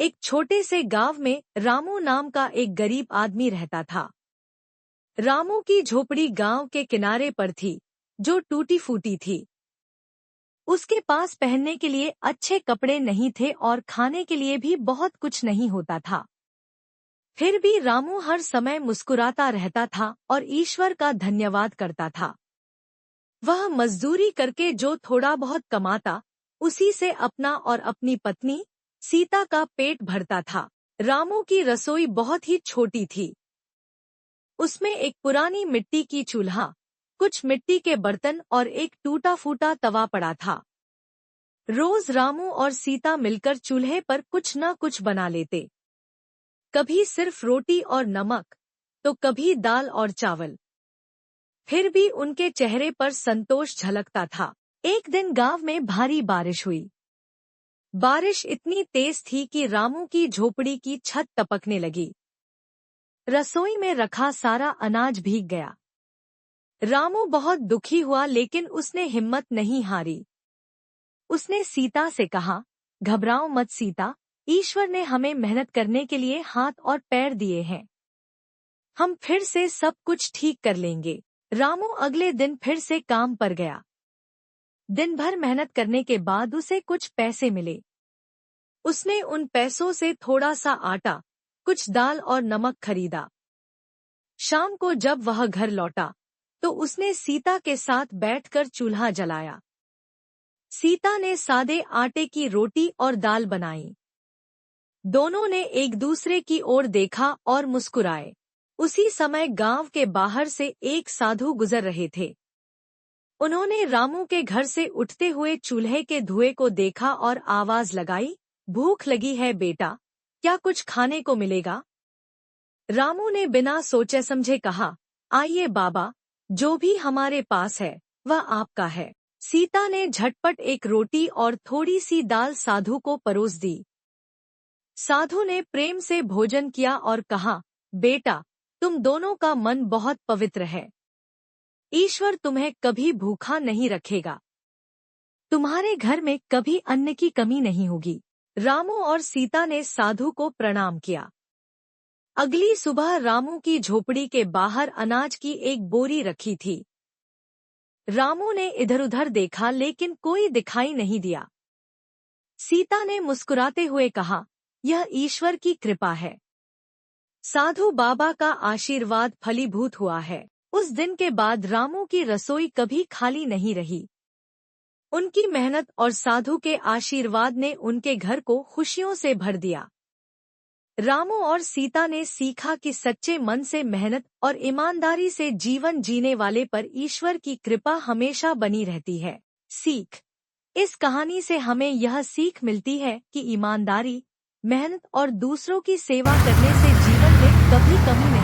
एक छोटे से गांव में रामू नाम का एक गरीब आदमी रहता था। रामू की झोपड़ी गांव के किनारे पर थी, जो टूटी फूटी थी। उसके पास पहनने के लिए अच्छे कपड़े नहीं थे और खाने के लिए भी बहुत कुछ नहीं होता था। फिर भी रामू हर समय मुस्कुराता रहता था और ईश्वर का धन्यवाद करता था। वह मजदूरी करके जो थोड़ा बहुत कमाता, उसी से अपना और अपनी पत्नी सीता का पेट भरता था। रामू की रसोई बहुत ही छोटी थी। उसमें एक पुरानी मिट्टी की चूल्हा, कुछ मिट्टी के बर्तन और एक टूटा फूटा तवा पड़ा था। रोज रामू और सीता मिलकर चूल्हे पर कुछ न कुछ बना लेते। कभी सिर्फ रोटी और नमक, तो कभी दाल और चावल। फिर भी उनके चेहरे पर संतोष झलकता था। एक दिन गांव में भारी बारिश हुई। बारिश इतनी तेज थी कि रामू की झोपड़ी की छत टपकने लगी। रसोई में रखा सारा अनाज भीग गया। रामू बहुत दुखी हुआ, लेकिन उसने हिम्मत नहीं हारी। उसने सीता से कहा, घबराओ मत सीता, ईश्वर ने हमें मेहनत करने के लिए हाथ और पैर दिए हैं। हम फिर से सब कुछ ठीक कर लेंगे। रामू अगले दिन फिर से काम पर गया। दिन भर मेहनत करने के बाद उसे कुछ पैसे मिले। उसने उन पैसों से थोड़ा सा आटा, कुछ दाल और नमक खरीदा। शाम को जब वह घर लौटा, तो उसने सीता के साथ बैठकर चूल्हा जलाया। सीता ने सादे आटे की रोटी और दाल बनाई। दोनों ने एक दूसरे की ओर देखा और मुस्कुराए। उसी समय गांव के बाहर से एक साधु गुजर रहे थे। उन्होंने रामू के घर से उठते हुए चूल्हे के धुएं को देखा और आवाज लगाई, भूख लगी है बेटा, क्या कुछ खाने को मिलेगा? रामू ने बिना सोचे समझे कहा, आइए बाबा, जो भी हमारे पास है वह आपका है। सीता ने झटपट एक रोटी और थोड़ी सी दाल साधु को परोस दी। साधु ने प्रेम से भोजन किया और कहा, बेटा, तुम दोनों का मन बहुत पवित्र है। ईश्वर तुम्हें कभी भूखा नहीं रखेगा। तुम्हारे घर में कभी अन्न की कमी नहीं होगी। रामू और सीता ने साधु को प्रणाम किया। अगली सुबह रामू की झोपड़ी के बाहर अनाज की एक बोरी रखी थी। रामू ने इधर उधर देखा, लेकिन कोई दिखाई नहीं दिया। सीता ने मुस्कुराते हुए कहा, यह ईश्वर की कृपा है। साधु बाबा का आशीर्वाद फलीभूत हुआ है। उस दिन के बाद रामू की रसोई कभी खाली नहीं रही। उनकी मेहनत और साधु के आशीर्वाद ने उनके घर को खुशियों से भर दिया। रामू और सीता ने सीखा कि सच्चे मन से मेहनत और ईमानदारी से जीवन जीने वाले पर ईश्वर की कृपा हमेशा बनी रहती है। सीख: इस कहानी से हमें यह सीख मिलती है कि ईमानदारी, मेहनत और दूसरों की सेवा करने से जीवन में कभी कमी नहीं